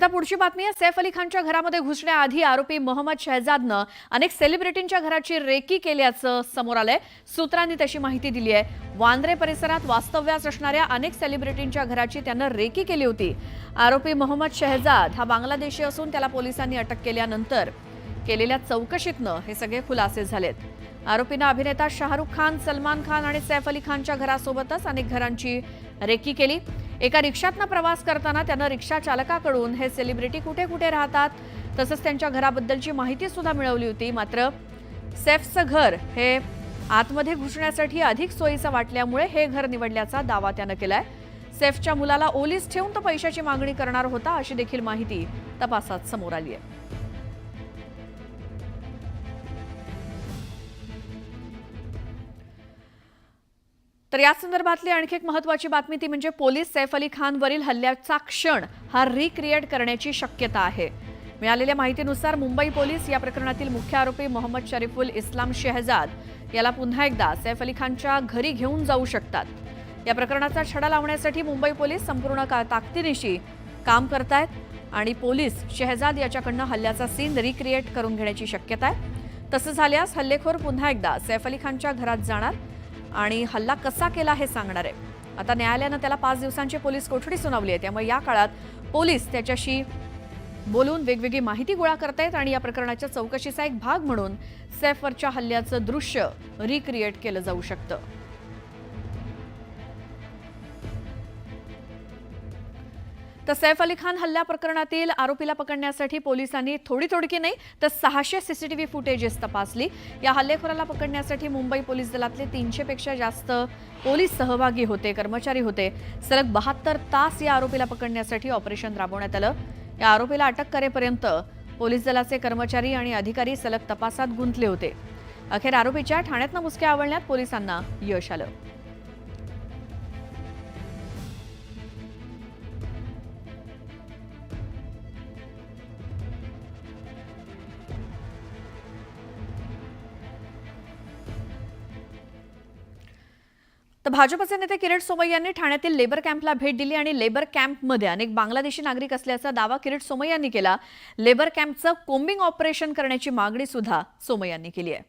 आता पुढची बातमी आहे। सैफ अली खानच्या घरामध्ये घुसण्याआधी आरोपी मोहम्मद शहजादनं अनेक सेलिब्रिटींच्या घराची रेकी केल्याचं समोर आलंय। सूत्रांनी तशी माहिती दिली आहे। वांद्रे परिसरात वास्तव्यास असणाऱ्या अनेक सेलिब्रिटींच्या घराची त्यानं रेकी केली होती। आरोपी मोहम्मद शहजाद हा बांगलादेशी असून त्याला पोलिसांनी अटक केल्यानंतर केलेल्या चौकशीतनं हे सगळे खुलासे झालेत। आरोपीनं अभिनेता शाहरुख खान, सलमान खान आणि सैफ अली खानच्या घरासोबतच अनेक घरांची रेकी केली। एका रिक्षातनं प्रवास करताना त्यानं रिक्षा चालकाकडून हे सेलिब्रिटी कुठे कुठे राहतात तसंच त्यांच्या घराबद्दलची माहिती सुद्धा मिळवली होती। मात्र सैफचं घर हे आतमध्ये घुसण्यासाठी अधिक सोयीचं वाटल्यामुळे हे घर निवडल्याचा दावा त्यानं केलाय। सैफच्या मुलाला ओलीस ठेवून तो पैशाची मागणी करणार होता अशी देखील माहिती तपासात समोर आली आहे। तर या संदर्भातली आणखी एक महत्त्वाची बातमी ती म्हणजे पोलीस सैफ अली खानवरील हल्ल्याचा क्षण हा रिक्रिएट करण्याची शक्यता आहे। मिळालेल्या माहितीनुसार मुंबई पोलीस या प्रकरणातील मुख्य आरोपी मोहम्मद शरीफुल इस्लाम शहजाद याला पुन्हा एकदा सैफ अली खानच्या घरी घेऊन जाऊ शकतात। या प्रकरणाचा छडा लावण्यासाठी मुंबई पोलीस संपूर्ण ताकदीनिशी काम करतायत आणि पोलीस शहजाद याच्याकडनं हल्ल्याचा सीन रिक्रिएट करून घेण्याची शक्यता आहे। तसं झाल्यास हल्लेखोर पुन्हा एकदा सैफ अली खानच्या घरात जाणार आणि हल्ला कसा केला हे सांगणार आहे। आता न्यायालयानं त्याला 5 दिवसांची पोलीस कोठडी सुनावली आहे। त्यामुळे या काळात पोलीस त्याच्याशी बोलून वेगवेगळी माहिती गोळा करतायत आणि या प्रकरणाच्या चौकशीचा एक भाग म्हणून सैफवरच्या हल्ल्याचं दृश्य रिक्रिएट केलं जाऊ शकतं। तर सैफ अली खान हल्ला प्रकरणातील आरोपीला पकडण्यासाठी पोलिसांनी थोडी नाही तर 600 सीसीटीव्ही फुटेजेस तपासली। या हल्लेखोराला पकडण्यासाठी मुंबई पोलीस दलातले 300 पेक्षा जास्त पोलीस सहभागी होते, कर्मचारी होते। सलग 72 तास या आरोपीला पकडण्यासाठी ऑपरेशन राबवण्यात आलं। या आरोपीला अटक करेपर्यंत पोलीस दलाचे कर्मचारी आणि अधिकारी सलग तपासात गुंतले होते। अखेर आरोपीच्या ठाण्यातनं मुसक्या आवळण्यात पोलिसांना यश आलं। तर भाजपचे नेते किरीट सोमय्या यांनी ठाण्यातील लेबर कॅम्पला भेट दिली आणि लेबर कॅम्पमध्ये अनेक बांगलादेशी नागरिक असल्याचा दावा किरीट सोमय्या यांनी केला। लेबर कॅम्पचं कोम्बिंग ऑपरेशन करण्याची मागणी सुद्धा सोमय्या यांनी केली आहे।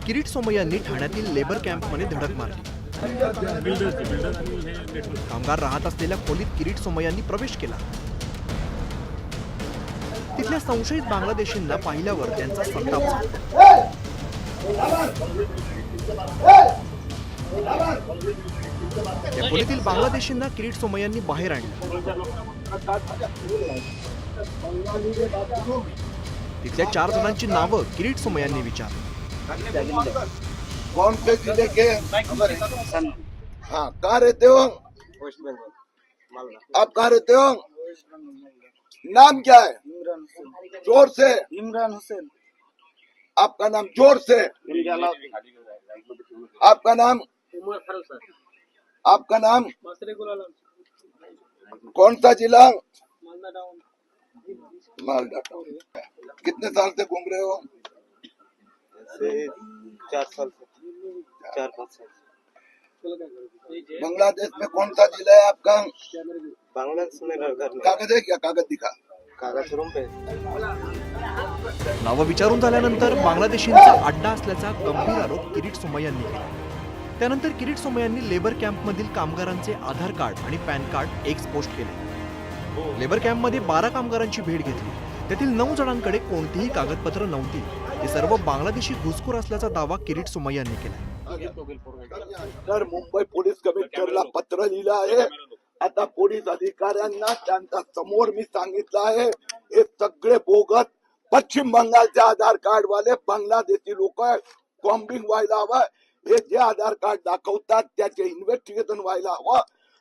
किरीट सोमय्या यांनी ठाण्यातील लेबर कॅम्पमध्ये धडक मारली। कामगार राहत असलेल्या खोलीत किरीट सोमय्या यांनी प्रवेश केला। तिथल्या संशयित बांगलादेशींना पाहिल्यावर त्यांचा संताप झाला। या खोलीतील बांगलादेशींना किरीट सोमय्या यांनी बाहेर आणलं। तिथल्या 4 जणांची नावं किरीट सोमय्या यांनी विचारली। कौन से जिले के? हाँ, कहाँ रहते हो? आप कहाँ रहते हो? नाम क्या है? जोर से। इमरान हुसैन। आपका नाम जोर से। आपका नाम? आपका नाम? कौन सा जिला? मालदा टाउन। कितने साल से घूम रहे हो? 4 साल से 4-5 साल। बांग्लादेश में कौन सा जिला है आपका? बांग्लादेश में घर कागज है क्या? कागज दिखा। कागज रूम पे। नावं विचारून झाल्यानंतर बांगलादेशींचा अड्डा असल्याचा गंभीर आरोप किरीट सोमय्या यांनी केला। त्यानंतर किरीट सोमय्या यांनी लेबर कॅम्पमधील कामगारांचे आधार कार्ड आणि पॅन कार्ड एक्स पोस्ट केले। लेबर कॅम्पमध्ये 12 कामगारांची भेट घेतली। त्यातील 9 जणांकडे कोणतीही कागदपत्र नव्हती। हे सर्व बांगलादेशी घुसखोर असल्याचा दावा किरीट सोमय्या यांनी केला। तर मुंबई पोलीस कमिशनरला पत्र लिहिलं आहे। आता पोलीस अधिकाऱ्यांना त्यांच्या समोर मी सांगितलं आहे, हे सगळे बोगस पश्चिम बंगालचे आधार कार्ड वाले बांगलादेशी लोक कॉम्बिंग व्हायला हवं। हे जे आधार कार्ड दाखवतात त्याचे इन्व्हेस्टिगेशन व्हायला हवं।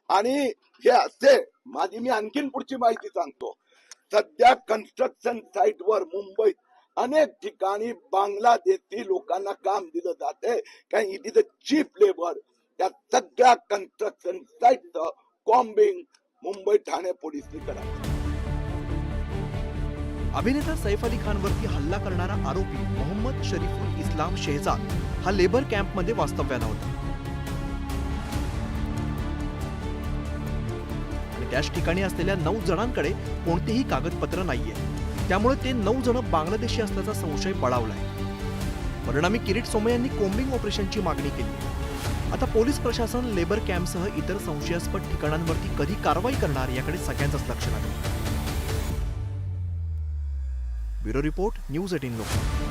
आणि हे असे मी आणखीन पुढची माहिती सांगतो। सध्या कन्स्ट्रक्शन साइट वर मुंबईत अनेक ठिकाणी बांगलादेशी लोकांना काम दिलं जाते, कारण it is a cheap labour. त्या सगळ्या कन्स्ट्रक्शन साइटचं कॉम्बिंग मुंबई ठाणे पोलिसांनी करावं। अभिनेता सैफ अली खानवरती हल्ला करणारा आरोपी मोहम्मद शरीफुल इस्लाम शहजाद हा लेबर कॅम्पमध्ये वास्तव्याला होता। त्याच ठिकाणी असलेल्या 9 जणांकडे कोणतेही कागदपत्र नाहीये. त्यामुळे ते 9 जण बांगलादेशी असल्याचा संशय बळावलाय. परिणामी किरीट सोमय्यांनी कोम्बिंग ऑपरेशनची मागणी केली. आता पोलीस प्रशासन लेबर कॅम्पसह इतर संशयास्पद ठिकाणांवरती कधी कारवाई करणार याकडे सगळ्यांचंच लक्ष लागलं. Bureau report, news 18 Lokmat.